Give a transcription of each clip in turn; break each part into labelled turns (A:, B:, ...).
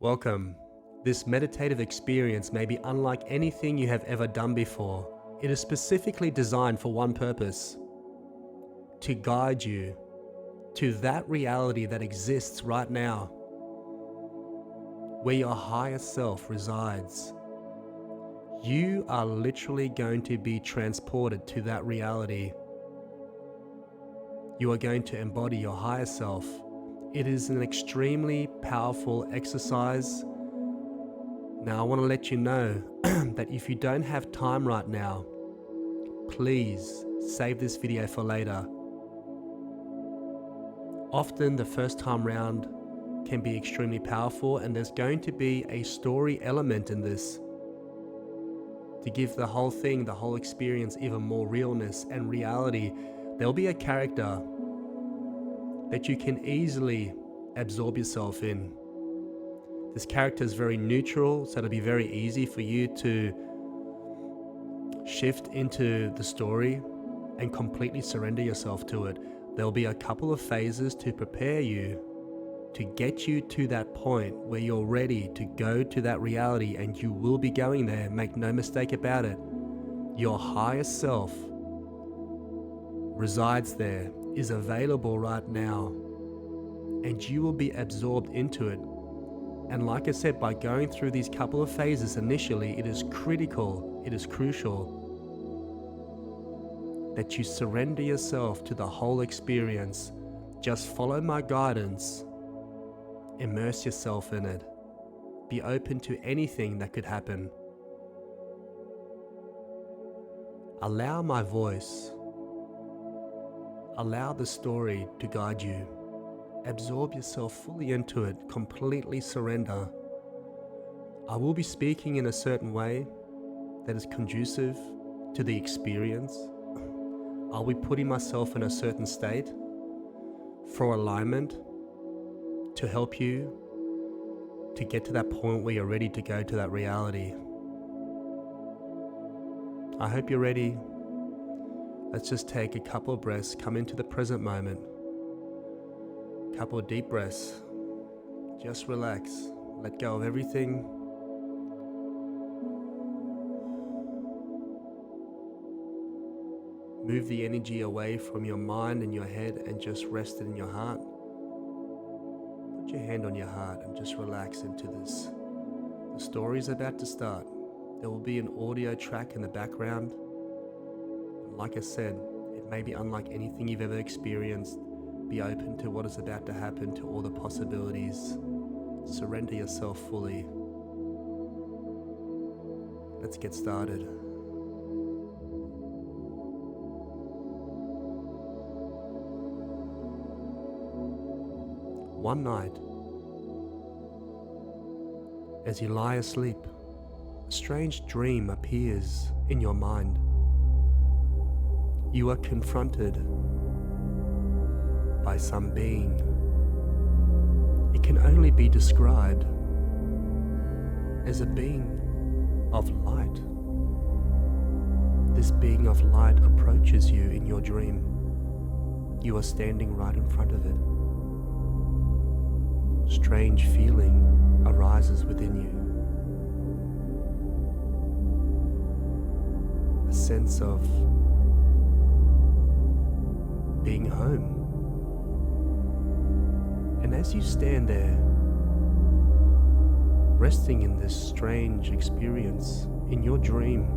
A: Welcome. This meditative experience may be unlike anything you have ever done before. It is specifically designed for one purpose: to guide you to that reality that exists right now, where your higher self resides. You are literally going to be transported to that reality. You are going to embody your higher self. It is an extremely powerful exercise. Now, I want to let you know that if you don't have time right now, please save this video for later. Often the first time round can be extremely powerful, and there's going to be a story element in this to give the whole thing, the whole experience, even more realness and reality. There'll be a character that you can easily absorb yourself in. This character is very neutral, so it'll be very easy for you to shift into the story and completely surrender yourself to it. There'll be a couple of phases to prepare you, to get you to that point where you're ready to go to that reality, and you will be going there. Make no mistake about it. Your higher self resides there, is available right now, and you will be absorbed into it. And like I said, by going through these couple of phases initially, it is critical, it is crucial that you surrender yourself to the whole experience. Just follow my guidance, immerse yourself in it, be open to anything that could happen. Allow my voice, allow the story to guide you. Absorb yourself fully into it, completely surrender. I will be speaking in a certain way that is conducive to the experience. I'll be putting myself in a certain state for alignment to help you to get to that point where you're ready to go to that reality. I hope you're ready. Let's just take a couple of breaths, come into the present moment. Couple of deep breaths. Just relax. Let go of everything. Move the energy away from your mind and your head and just rest it in your heart. Put your hand on your heart and just relax into this. The story is about to start. There will be an audio track in the background. Like I said, it may be unlike anything you've ever experienced. Be open to what is about to happen, to all the possibilities. Surrender yourself fully. Let's get started. One night, as you lie asleep, a strange dream appears in your mind. You are confronted by some being. It can only be described as a being of light. This being of light approaches you in your dream. You are standing right in front of it. Strange feeling arises within you. A sense of being home. And as you stand there, resting in this strange experience in your dream,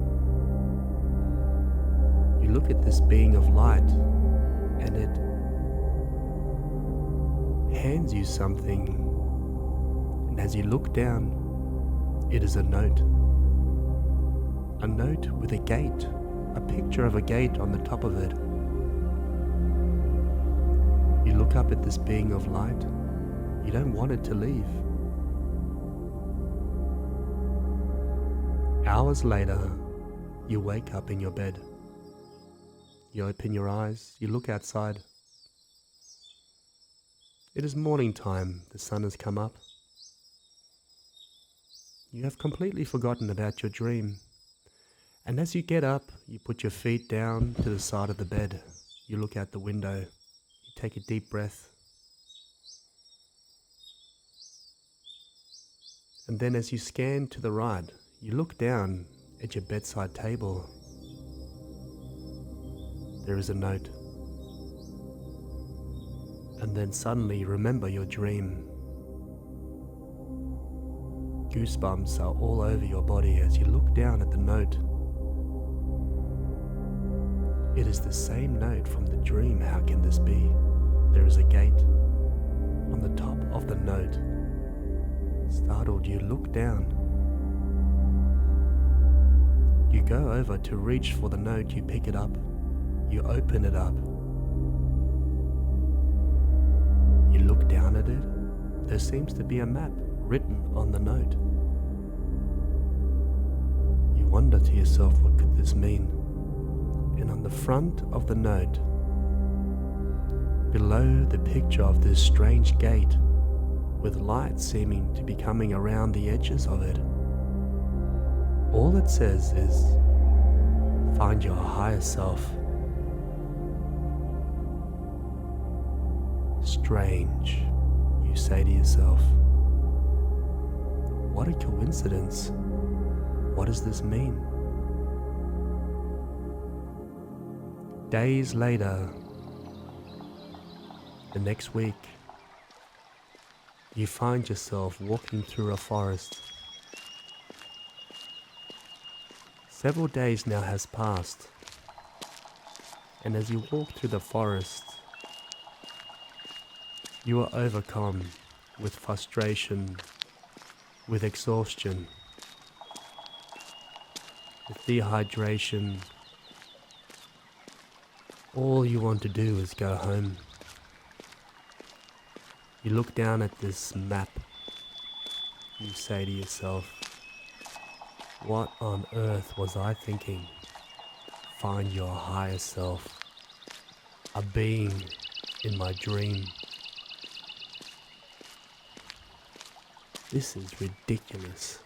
A: you look at this being of light, and it hands you something. And as you look down, it is a note. A note with a gate, a picture of a gate on the top of it. You look up at this being of light. You don't want it to leave. Hours later, you wake up in your bed. You open your eyes, you look outside. It is morning time, the sun has come up. You have completely forgotten about your dream. And as you get up, you put your feet down to the side of the bed. You look out the window. You take a deep breath. And then as you scan to the right, you look down at your bedside table. There is a note. And then suddenly you remember your dream. Goosebumps are all over your body as you look down at the note. It is the same note from the dream. How can this be? There is a gate on the top of the note. Startled, you look down. You go over to reach for the note, you pick it up, you open it up. You look down at it, there seems to be a map written on the note. You wonder to yourself, what could this mean? And on the front of the note, below the picture of this strange gate, with light seeming to be coming around the edges of it, all it says is, find your higher self. Strange, you say to yourself. What a coincidence. What does this mean? Days later, the next week, you find yourself walking through a forest. Several days now has passed, and as you walk through the forest, you are overcome with frustration, with exhaustion, with dehydration. All you want to do is go home. You look down at this map. You say to yourself, what on earth was I thinking? Find your higher self, a being in my dream. This is ridiculous.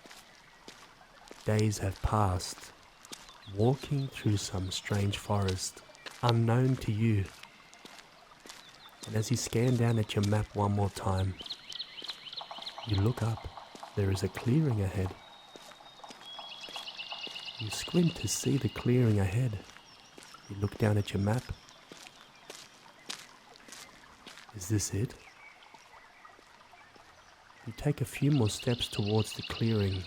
A: Days have passed, walking through some strange forest, unknown to you. And as you scan down at your map one more time, you look up, there is a clearing ahead. You squint to see the clearing ahead. You look down at your map. Is this it? You take a few more steps towards the clearing.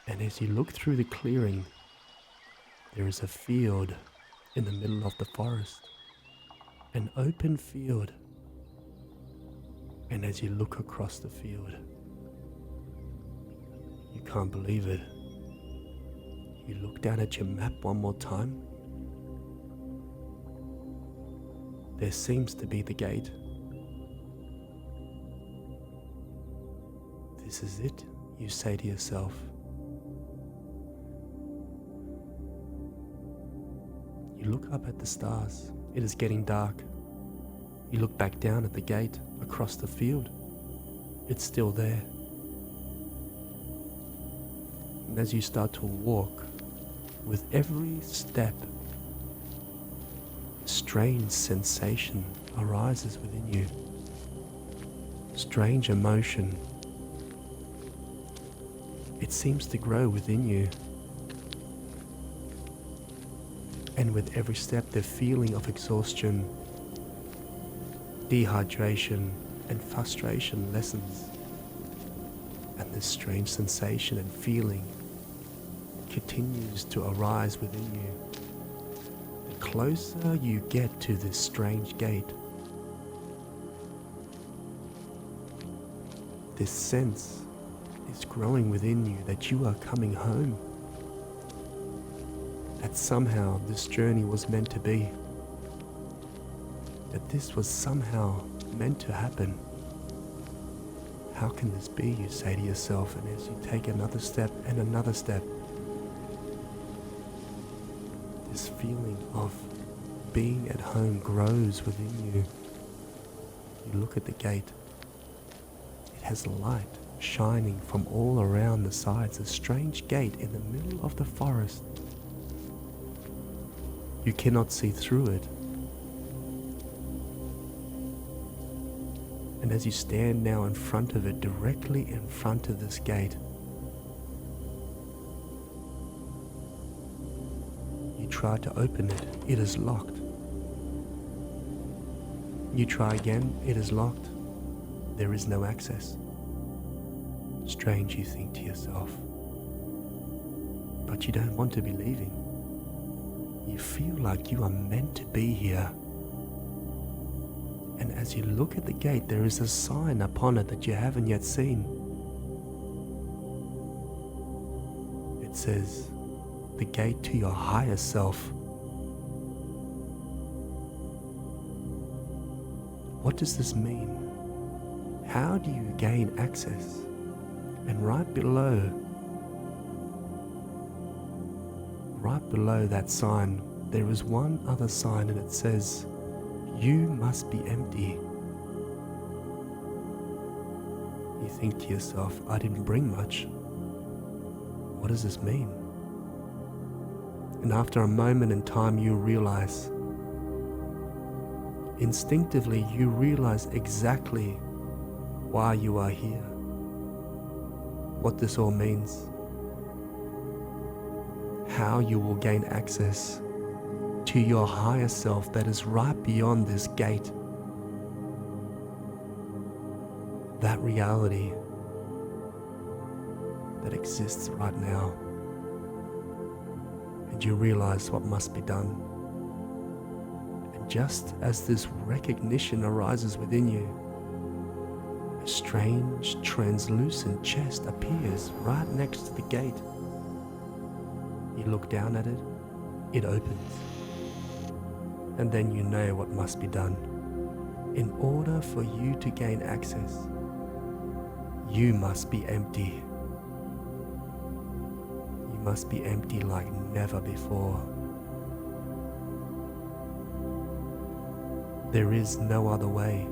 A: And as you look through the clearing, there is a field in the middle of the forest. An open field. And as you look across the field, you can't believe it. You look down at your map one more time. There seems to be the gate. This is it, you say to yourself. You look up at the stars. It is getting dark. You look back down at the gate across the field. It's still there. And as you start to walk, with every step, a strange sensation arises within you. Strange emotion. It seems to grow within you. And with every step, the feeling of exhaustion, dehydration, and frustration lessens. And this strange sensation and feeling continues to arise within you. The closer you get to this strange gate, this sense is growing within you that you are coming home. That somehow this journey was meant to be. That this was somehow meant to happen. How can this be, you say to yourself, and as you take another step and another step, this feeling of being at home grows within you. You look at the gate. It has a light shining from all around the sides, a strange gate in the middle of the forest. You cannot see through it. And as you stand now in front of it, directly in front of this gate, you try to open it. It is locked. You try again. It is locked. There is no access. Strange, you think to yourself. But you don't want to be leaving. You feel like you are meant to be here. And as you look at the gate, there is a sign upon it that you haven't yet seen. It says, "The gate to your higher self." What does this mean? How do you gain access? And right below that sign, there is one other sign, and it says, "You must be empty." You think to yourself, I didn't bring much. What does this mean? And after a moment in time, you realize, instinctively, you realize exactly why you are here, what this all means, how you will gain access to your higher self that is right beyond this gate. That reality that exists right now. And you realize what must be done. And just as this recognition arises within you, a strange, translucent chest appears right next to the gate. You look down at it, it opens. And then you know what must be done. In order for you to gain access, you must be empty. You must be empty like never before. There is no other way.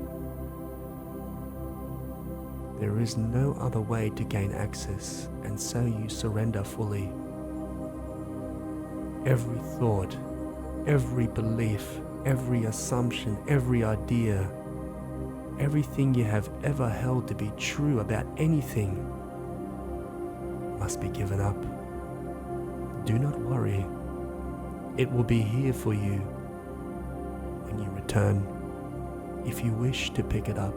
A: There is no other way to gain access, and so you surrender fully. Every thought, every belief, every assumption, every idea, everything you have ever held to be true about anything must be given up. Do not worry. It will be here for you when you return, if you wish to pick it up.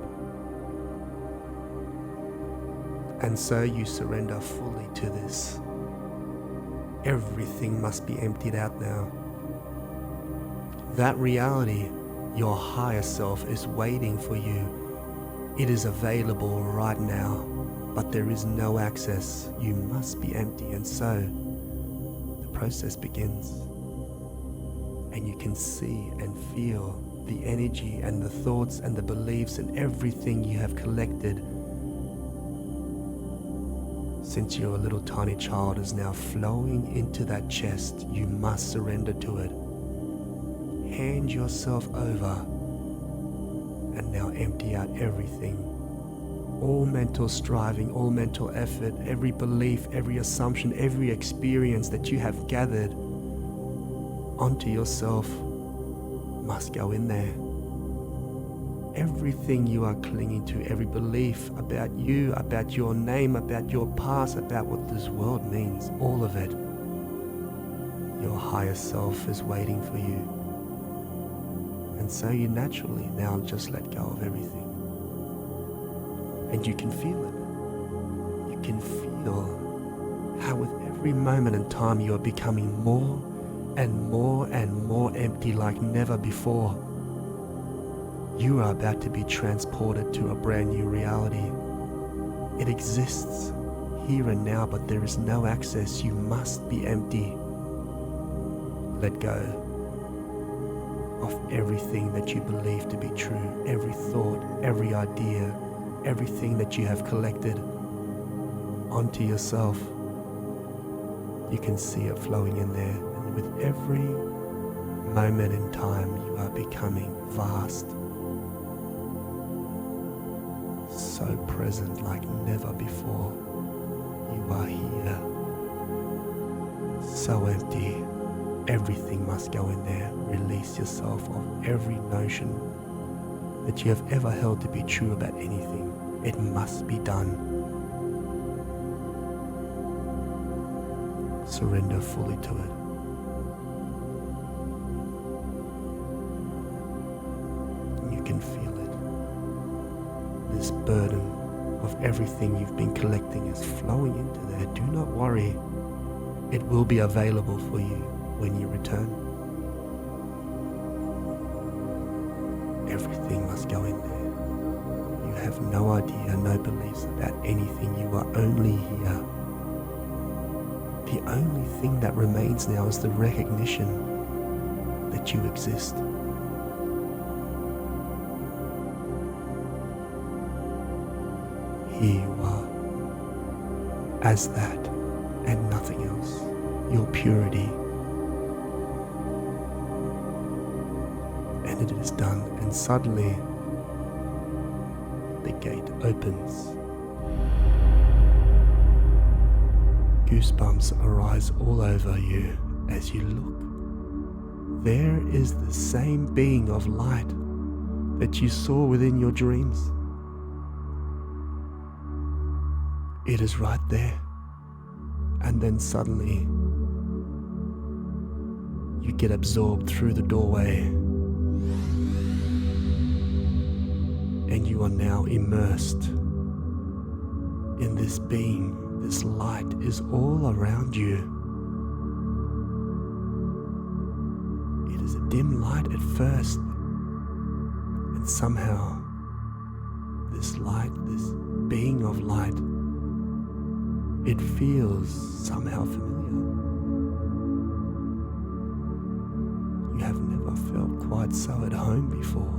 A: And so you surrender fully to this. Everything must be emptied out now. That reality, your higher self, is waiting for you. It is available right now, but there is no access. You must be empty, and so the process begins. And you can see and feel the energy and the thoughts and the beliefs and everything you have collected since you're a little tiny child is now flowing into that chest. You must surrender to it. Hand yourself over and now empty out everything. All mental striving, all mental effort, every belief, every assumption, every experience that you have gathered onto yourself must go in there. Everything you are clinging to, every belief about you, about your name, about your past, about what this world means, all of it, your higher self is waiting for you. And so you naturally now just let go of everything. And you can feel it. You can feel how with every moment in time you are becoming more and more and more empty like never before. You are about to be transported to a brand new reality. It exists here and now, but there is no access. You must be empty. Let go of everything that you believe to be true, every thought, every idea, everything that you have collected onto yourself. You can see it flowing in there, and with every moment in time you are becoming vast, so present like never before. You are here, so empty. Everything must go in there. Release yourself of every notion, that you have ever held to be true about anything. It must be done. Surrender fully to it. You can feel it. This burden of everything you've been collecting is flowing into there. Do not worry. It will be available for you when you return. Everything must go in there. You have no idea, no beliefs about anything. You are only here. The only thing that remains now is the recognition that you exist. Here you are, as that and nothing else, your purity. And it is done, and suddenly the gate opens. Goosebumps arise all over you as you look. There is the same being of light that you saw within your dreams. It is right there. And then suddenly you get absorbed through the doorway, and you are now immersed in this being. This light is all around you. It is a dim light at first, and somehow this light, this being of light, it feels somehow familiar. You have never felt quite so at home before.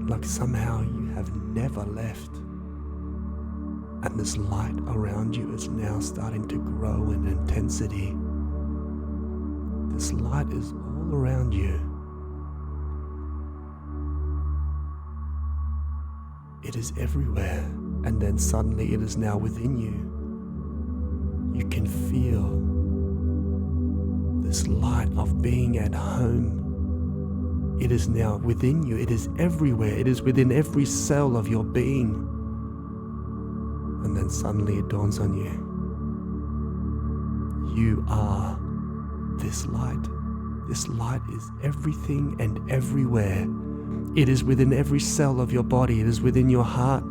A: Like somehow you have never left. And this light around you is now starting to grow in intensity. This light is all around you. It is everywhere. And then suddenly it is now within you. You can feel this light of being at home. It is now within you. It is everywhere. It is within every cell of your being. And then suddenly it dawns on you. You are this light. This light is everything and everywhere. It is within every cell of your body. It is within your heart.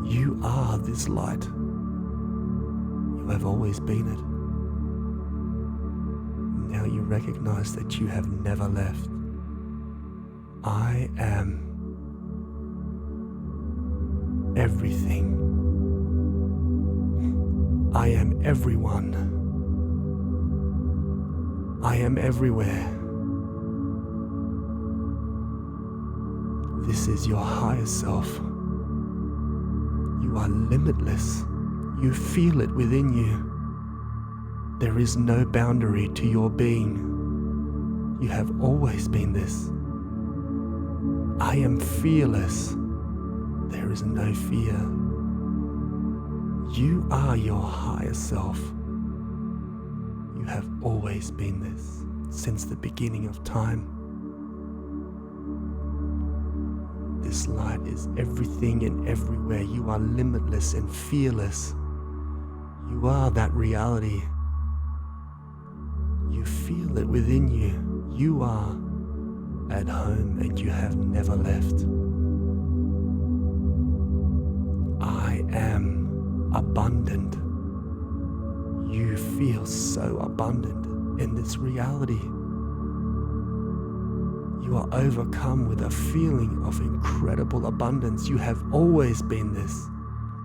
A: You are this light. You have always been it. Now you recognize that you have never left. I am everything. I am everyone. I am everywhere. This is your higher self. You are limitless. You feel it within you. There is no boundary to your being. You have always been this. I am fearless. There is no fear. You are your higher self. You have always been this since the beginning of time. This light is everything and everywhere. You are limitless and fearless. You are that reality. You feel it within you. You are at home and you have never left. I am abundant. You feel so abundant in this reality. You are overcome with a feeling of incredible abundance. You have always been this.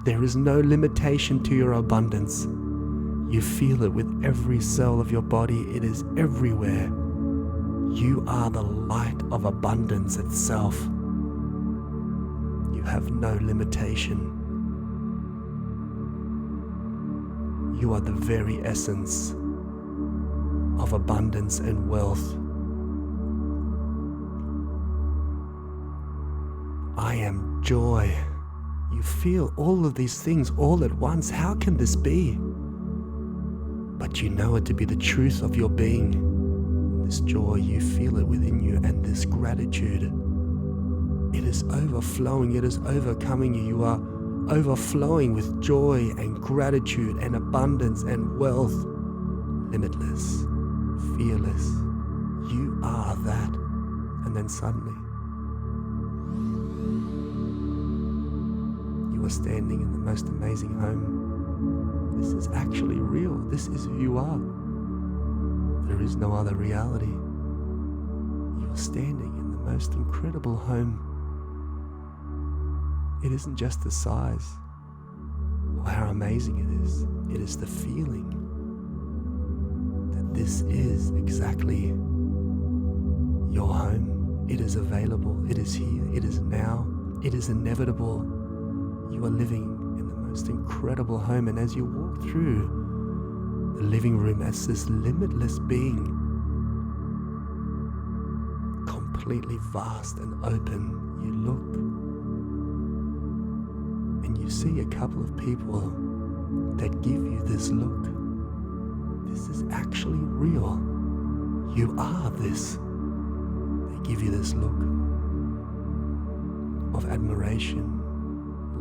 A: There is no limitation to your abundance. You feel it with every cell of your body. It is everywhere. You are the light of abundance itself. You have no limitation. You are the very essence of abundance and wealth. I am joy. You feel all of these things all at once. How can this be? But you know it to be the truth of your being. This joy, you feel it within you, and this gratitude, it is overflowing, it is overcoming you. You are overflowing with joy and gratitude and abundance and wealth, limitless, fearless. You are that. And then suddenly, you are standing in the most amazing home. This is actually real. This is who you are. There is no other reality. You are standing in the most incredible home. It isn't just the size or how amazing it is. It is the feeling that this is exactly your home. It is available. It is here. It is now. It is inevitable. You are living in the most incredible home. And as you walk through the living room as this limitless being, completely vast and open, you look and you see a couple of people that give you this look. This is actually real. You are this. They give you this look of admiration,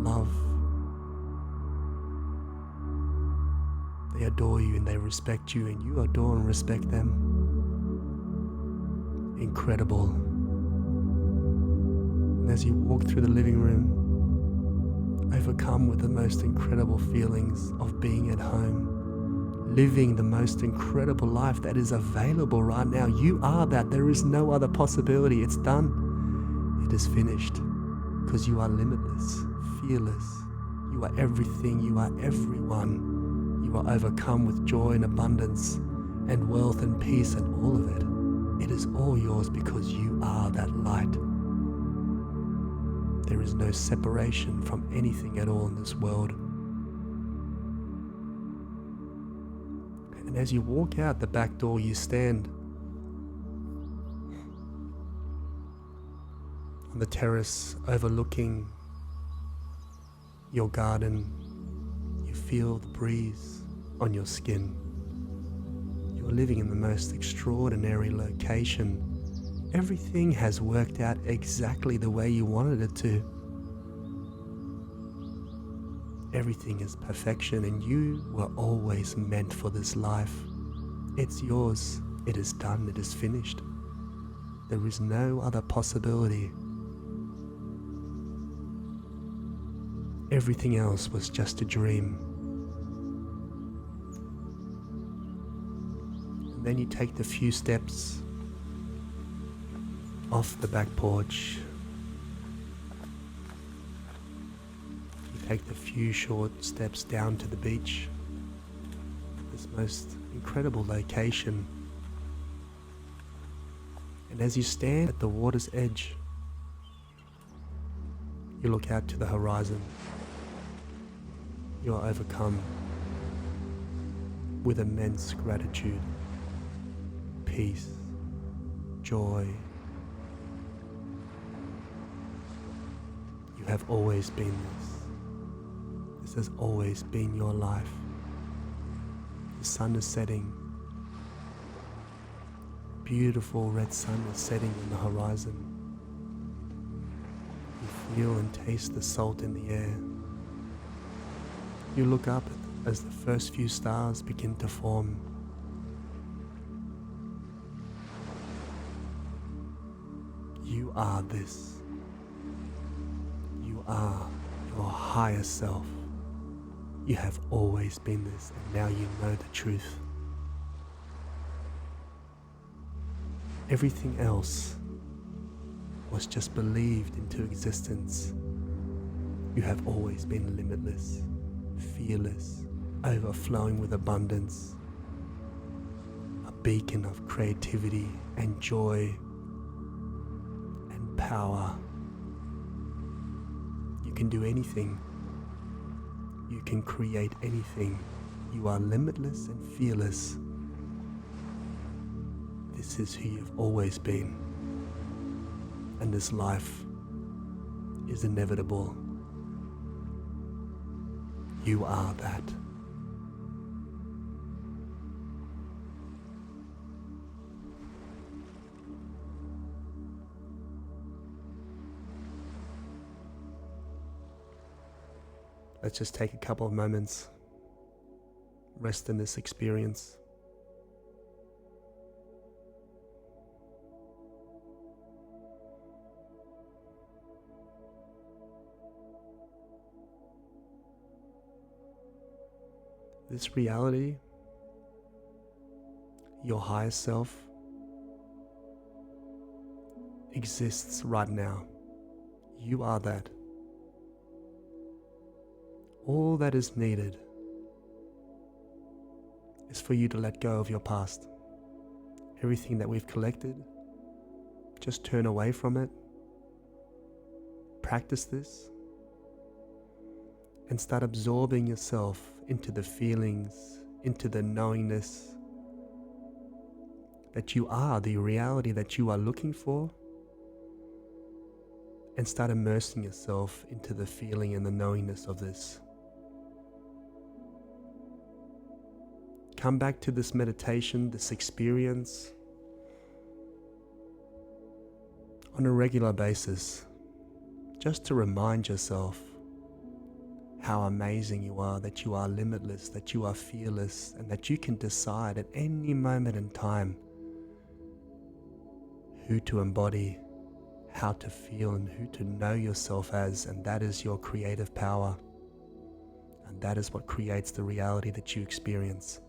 A: love. They adore you and they respect you, and you adore and respect them. Incredible. And as you walk through the living room, overcome with the most incredible feelings of being at home, living the most incredible life that is available right now. You are that. There is no other possibility. It's done. It is finished. Because you are limitless, fearless. You are everything. You are everyone. You are overcome with joy and abundance and wealth and peace and all of it. It is all yours because you are that light. There is no separation from anything at all in this world. And as you walk out the back door, you stand on the terrace overlooking your garden. You feel the breeze on your skin. You're living in the most extraordinary location. Everything has worked out exactly the way you wanted it to. Everything is perfection, and you were always meant for this life. It's yours. It is done. It is finished. There is no other possibility. Everything else was just a dream. And then you take the few steps off the back porch. You take the few short steps down to the beach. This most incredible location. And as you stand at the water's edge, you look out to the horizon. You are overcome with immense gratitude, peace, joy. You have always been this. This has always been your life. The sun is setting. Beautiful red sun is setting on the horizon. You feel and taste the salt in the air. You look up as the first few stars begin to form. You are this. You are your higher self. You have always been this, and now you know the truth. Everything else was just believed into existence. You have always been limitless, fearless, overflowing with abundance, a beacon of creativity and joy and power. You can do anything. You can create anything. You are limitless and fearless. This is who you've always been. And this life is inevitable. You are that. Let's just take a couple of moments, rest in this experience. This reality, your higher self, exists right now. You are that. All that is needed is for you to let go of your past. Everything that we've collected, just turn away from it. Practice this and start absorbing yourself into the feelings, into the knowingness that you are the reality that you are looking for, and start immersing yourself into the feeling and the knowingness of this. Come back to this meditation, this experience, on a regular basis, just to remind yourself how amazing you are, that you are limitless, that you are fearless, and that you can decide at any moment in time who to embody, how to feel, and who to know yourself as, and that is your creative power, and that is what creates the reality that you experience.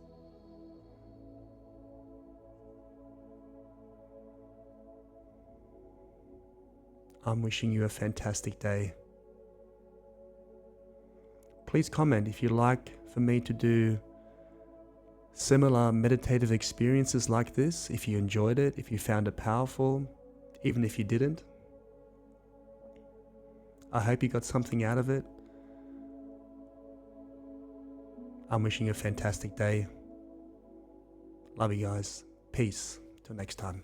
A: I'm wishing you a fantastic day. Please comment if you'd like for me to do similar meditative experiences like this, if you enjoyed it, if you found it powerful, even if you didn't. I hope you got something out of it. I'm wishing you a fantastic day. Love you guys. Peace. Till next time.